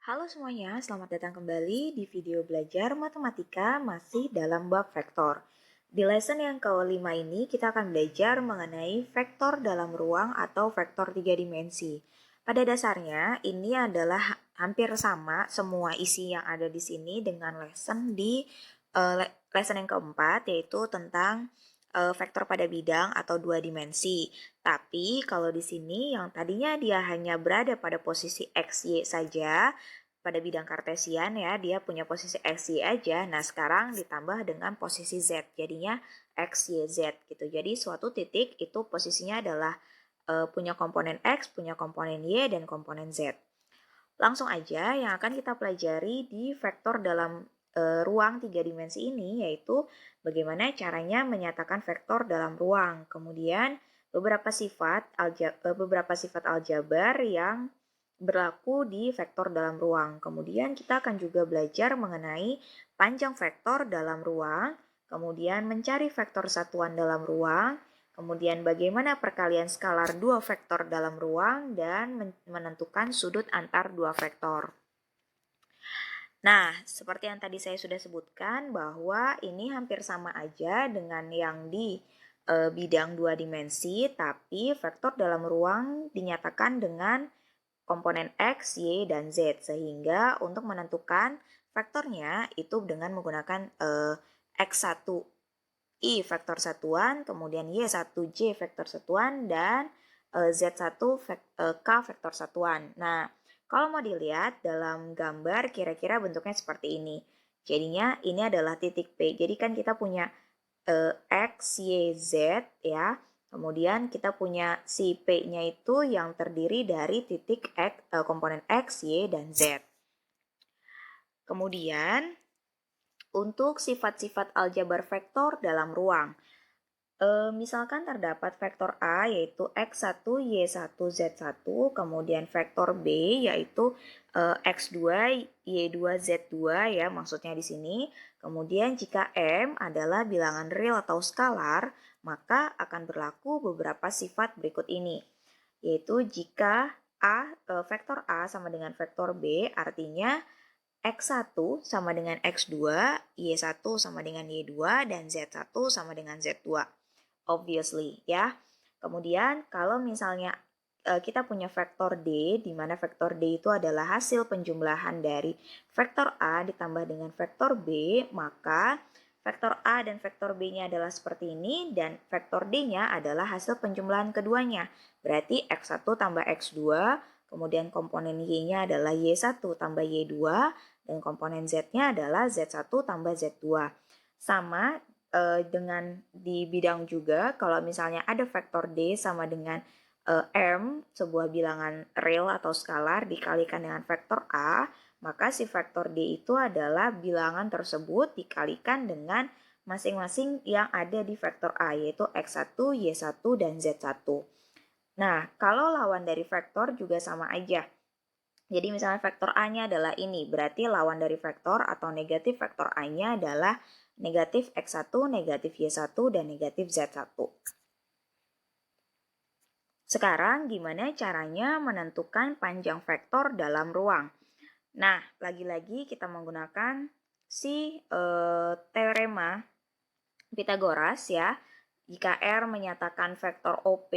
Halo semuanya, selamat datang kembali di video belajar matematika masih dalam bab vektor. Di lesson yang kelima ini kita akan belajar mengenai vektor dalam ruang atau vektor 3 dimensi. Pada dasarnya ini adalah hampir sama semua isi yang ada di sini dengan lesson di lesson yang keempat, yaitu tentang vektor pada bidang atau 2 dimensi. Tapi kalau di sini yang tadinya dia hanya berada pada posisi x, y saja, pada bidang kartesian ya, dia punya posisi x, y aja. Nah, sekarang ditambah dengan posisi z, jadinya x, y, z gitu. Jadi suatu titik itu posisinya adalah punya komponen x, punya komponen y, dan komponen z. Langsung aja yang akan kita pelajari di vektor dalam ruang 3 dimensi ini, yaitu bagaimana caranya menyatakan vektor dalam ruang. Kemudian beberapa sifat aljabar yang berlaku di vektor dalam ruang. Kemudian kita akan juga belajar mengenai panjang vektor dalam ruang, kemudian mencari vektor satuan dalam ruang, kemudian bagaimana perkalian skalar dua vektor dalam ruang, dan menentukan sudut antar dua vektor. Nah, seperti yang tadi saya sudah sebutkan bahwa ini hampir sama aja dengan yang di bidang 2 dimensi, tapi vektor dalam ruang dinyatakan dengan komponen x, y, dan z, sehingga untuk menentukan vektornya itu dengan menggunakan x1 i vektor satuan, kemudian y1j vektor satuan, dan z1 k vektor satuan. Nah, kalau mau dilihat dalam gambar kira-kira bentuknya seperti ini. Jadinya ini adalah titik P. Jadi kan kita punya x, y, z ya. Kemudian kita punya si P-nya itu yang terdiri dari titik x, komponen x, y, dan z. Kemudian untuk sifat-sifat aljabar vektor dalam ruang. Misalkan terdapat vektor A yaitu x1, y1, z1, kemudian vektor B yaitu x2, y2, z2 ya maksudnya di sini. Kemudian jika M adalah bilangan real atau skalar, maka akan berlaku beberapa sifat berikut ini. Yaitu jika vektor A sama dengan vektor B, artinya x1 sama dengan x2, y1 sama dengan y2, dan z1 sama dengan z2. Obviously ya. Kemudian kalau misalnya kita punya vektor D, di mana vektor D itu adalah hasil penjumlahan dari vektor A ditambah dengan vektor B, maka vektor A dan vektor B-nya adalah seperti ini, dan vektor D-nya adalah hasil penjumlahan keduanya. Berarti x1 tambah x2, kemudian komponen Y-nya adalah Y1 tambah Y2, dan komponen Z-nya adalah Z1 tambah Z2. Sama dengan di bidang juga, kalau misalnya ada vektor D sama dengan M, sebuah bilangan real atau skalar dikalikan dengan vektor A, maka si vektor D itu adalah bilangan tersebut dikalikan dengan masing-masing yang ada di vektor A, yaitu X1, Y1, dan Z1. Nah, kalau lawan dari vektor juga sama aja. Jadi misalnya vektor A-nya adalah ini, berarti lawan dari vektor atau negatif vektor A-nya adalah negatif X1, negatif Y1, dan negatif Z1. Sekarang gimana caranya menentukan panjang vektor dalam ruang? Nah, lagi-lagi kita menggunakan si teorema Pythagoras ya. Jika R menyatakan vektor OP,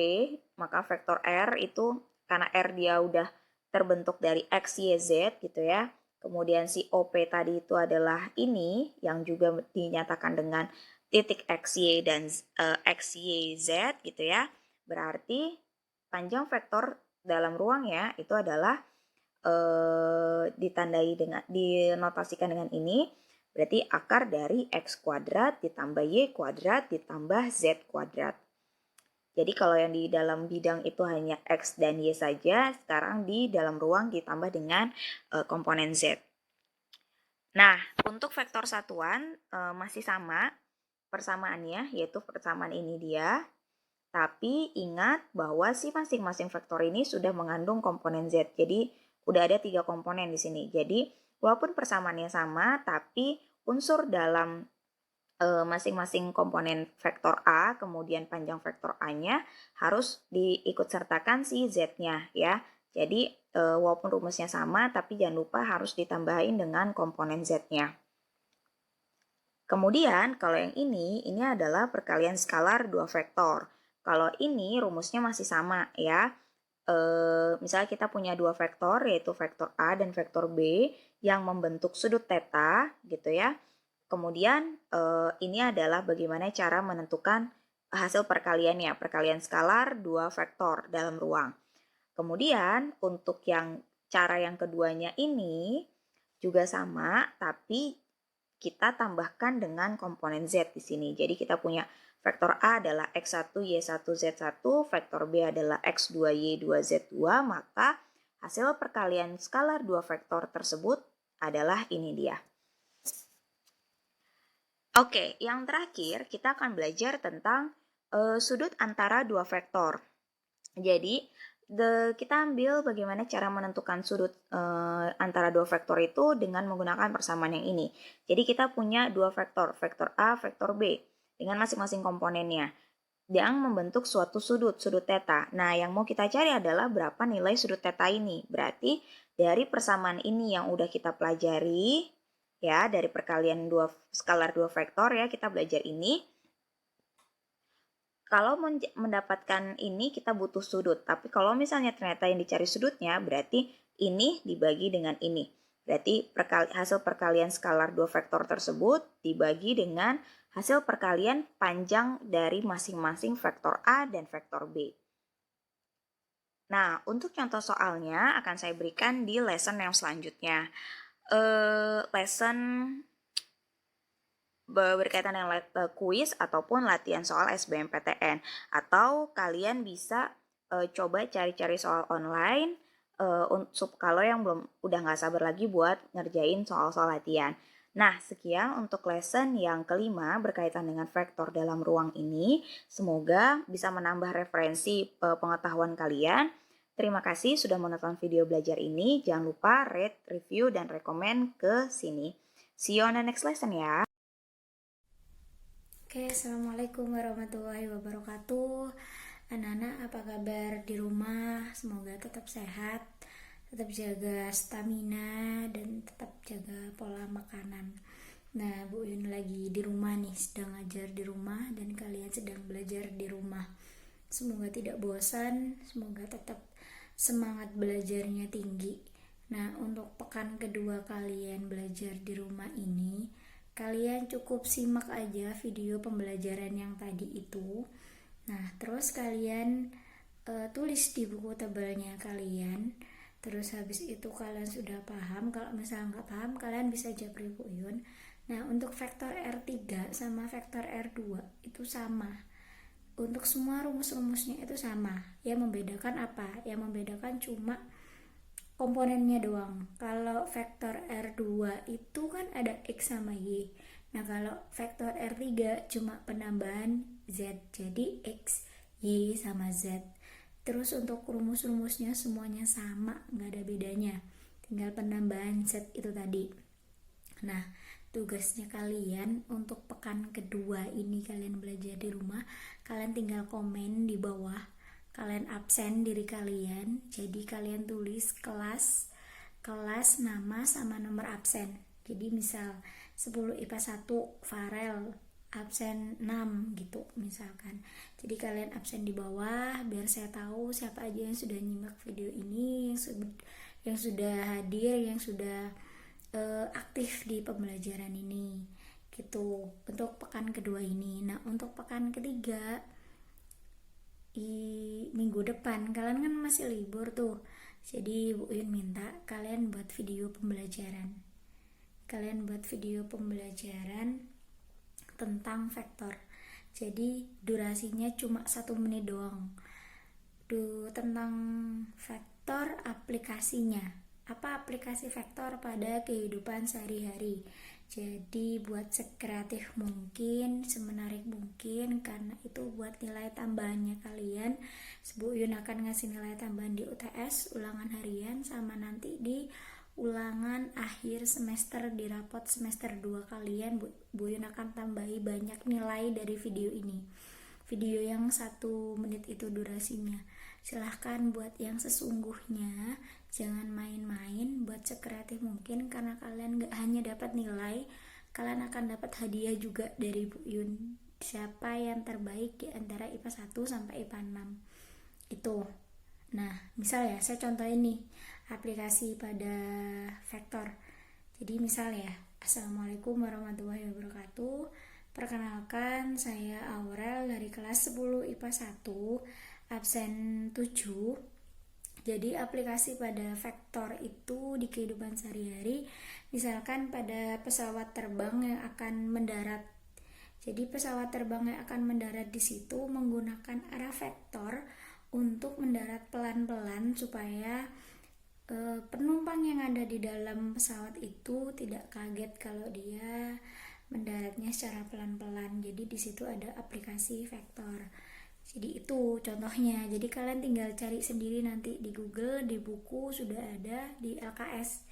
maka vektor R itu karena R dia udah terbentuk dari X, Y, Z gitu ya. Kemudian si OP tadi itu adalah ini yang juga dinyatakan dengan titik X, Y, dan X, Y, Z gitu ya. Berarti panjang vektor dalam ruang ya itu adalah dinotasikan dengan ini. Berarti akar dari x kuadrat ditambah y kuadrat ditambah z kuadrat. Jadi kalau yang di dalam bidang itu hanya x dan y saja, sekarang di dalam ruang ditambah dengan komponen z. Nah, untuk vektor satuan masih sama persamaannya, yaitu persamaan ini dia. Tapi ingat bahwa si masing-masing vektor ini sudah mengandung komponen z. Jadi udah ada 3 komponen di sini. Jadi walaupun persamaannya sama, tapi unsur dalam masing-masing komponen vektor A, kemudian panjang vektor A-nya harus diikut sertakan si Z-nya ya. Jadi walaupun rumusnya sama, tapi jangan lupa harus ditambahin dengan komponen Z-nya. Kemudian kalau yang ini adalah perkalian skalar dua vektor. Kalau ini rumusnya masih sama ya. Misalnya kita punya dua vektor, yaitu vektor A dan vektor B yang membentuk sudut theta gitu ya. Kemudian ini adalah bagaimana cara menentukan hasil perkaliannya, perkalian skalar dua vektor dalam ruang. Kemudian untuk cara yang keduanya ini juga sama, tapi kita tambahkan dengan komponen Z di sini. Jadi kita punya vektor A adalah X1, Y1, Z1, vektor B adalah X2, Y2, Z2, maka hasil perkalian skalar dua vektor tersebut adalah ini dia. Oke, yang terakhir kita akan belajar tentang sudut antara dua vektor. Jadi, kita ambil bagaimana cara menentukan sudut antara dua vektor itu dengan menggunakan persamaan yang ini. Jadi kita punya dua vektor, vektor A, vektor B, dengan masing-masing komponennya yang membentuk suatu sudut theta. Nah, yang mau kita cari adalah berapa nilai sudut theta ini. Berarti dari persamaan ini yang udah kita pelajari, ya, dari perkalian skalar dua vektor ya, kita belajar ini. Kalau mendapatkan ini kita butuh sudut, tapi kalau misalnya ternyata yang dicari sudutnya, berarti ini dibagi dengan ini. Berarti hasil perkalian skalar dua vektor tersebut dibagi dengan hasil perkalian panjang dari masing-masing vektor A dan vektor B. Nah, untuk contoh soalnya akan saya berikan di lesson yang selanjutnya. Lesson berkaitan dengan kuis ataupun latihan soal SBMPTN, atau kalian bisa coba cari-cari soal online kalau yang udah nggak sabar lagi buat ngerjain soal-soal latihan. Nah, sekian untuk lesson yang kelima berkaitan dengan vektor dalam ruang ini. Semoga bisa menambah referensi pengetahuan kalian. Terima kasih sudah menonton video belajar ini. Jangan lupa rate, review, dan rekomen ke sini. See you on the next lesson ya. Oke, assalamualaikum warahmatullahi wabarakatuh. Anak-anak, apa kabar di rumah? Semoga tetap sehat, tetap jaga stamina, dan tetap jaga pola makanan. Nah, Bu Yun lagi di rumah nih, sedang ngajar di rumah, dan kalian sedang belajar di rumah. Semoga tidak bosan, semoga tetap semangat belajarnya tinggi. Nah, untuk pekan kedua kalian belajar di rumah ini, kalian cukup simak aja video pembelajaran yang tadi itu. Nah, terus kalian tulis di buku tebalnya kalian. Terus habis itu kalian sudah paham. Kalau misalnya nggak paham, kalian bisa japri Bu Yun. Nah, untuk vektor R3 sama vektor R2 itu sama. Untuk semua rumus-rumusnya itu sama. Yang membedakan apa? Yang membedakan cuma komponennya doang. Kalau vektor R2 itu kan ada X sama Y. Nah, kalau vektor R3 cuma penambahan Z, jadi X, Y sama Z. Terus untuk rumus-rumusnya semuanya sama, nggak ada bedanya. Tinggal penambahan Z itu tadi. Nah, tugasnya kalian untuk pekan kedua ini kalian belajar di rumah, kalian tinggal komen di bawah. Kalian absen diri kalian, jadi kalian tulis kelas, nama sama nomor absen. Jadi misal 10 IPA 1 Farel absen 6 gitu misalkan. Jadi kalian absen di bawah biar saya tahu siapa aja yang sudah nyimak video ini, yang sudah hadir, yang sudah aktif di pembelajaran ini gitu untuk pekan kedua ini. Nah, untuk pekan ketiga di minggu depan kalian kan masih libur tuh, jadi Bu Yun minta kalian buat video pembelajaran tentang vektor. Jadi durasinya cuma 1 menit doang. Tentang vektor aplikasinya. Apa aplikasi vektor pada kehidupan sehari-hari? Jadi buat sekreatif mungkin, semenarik mungkin, karena itu buat nilai tambahannya kalian. Bu Yun akan ngasih nilai tambahan di UTS, ulangan harian, sama nanti di ulangan akhir semester di rapot semester 2 kalian. Bu Yun akan tambahi banyak nilai dari video ini. Video yang 1 menit itu durasinya. Silahkan buat yang sesungguhnya, jangan main-main, buat sekreatif mungkin, karena kalian gak hanya dapat nilai, kalian akan dapat hadiah juga dari Bu Yun. Siapa yang terbaik di antara IPA 1 sampai IPA 6 itu. Nah, misal ya, saya contohin nih aplikasi pada vektor. Jadi misal ya, Assalamualaikum warahmatullahi wabarakatuh. Perkenalkan, saya Aurel dari kelas 10 IPA 1, absen 7. Jadi aplikasi pada vektor itu di kehidupan sehari-hari, misalkan pada pesawat terbang yang akan mendarat. Jadi pesawat terbang yang akan mendarat di situ menggunakan arah vektor untuk mendarat pelan-pelan supaya penumpang yang ada di dalam pesawat itu tidak kaget kalau dia mendaratnya secara pelan-pelan. Jadi di situ ada aplikasi vektor. Jadi itu contohnya. Jadi kalian tinggal cari sendiri nanti di Google, di buku sudah ada, di LKS.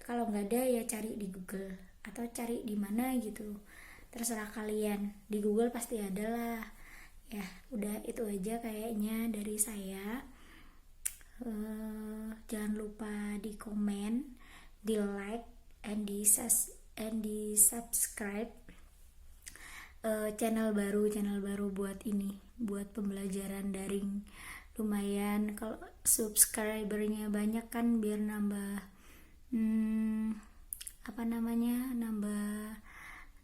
Kalau nggak ada ya cari di Google atau cari di mana gitu. Terserah kalian. Di Google pasti ada lah. Ya, udah itu aja kayaknya dari saya. Jangan lupa di komen, di like, and di subscribe channel baru buat ini, buat pembelajaran daring. Lumayan kalau subscribernya banyak kan, biar nambah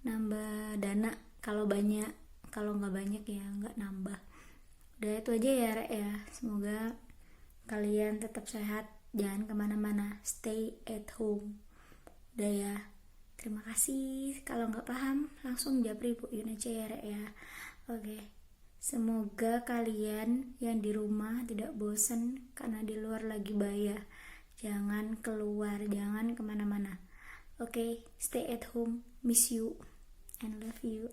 nambah dana. Kalau banyak, kalau nggak banyak ya nggak nambah. Udah itu aja ya Rek ya. Semoga kalian tetap sehat, jangan kemana-mana, stay at home. Udah ya, terima kasih. Kalau nggak paham langsung japri Bu Yun aja ya Rek ya. Oke, semoga kalian yang di rumah tidak bosan karena di luar lagi bahaya. Jangan keluar, jangan kemana-mana. Oke, stay at home, miss you and love you.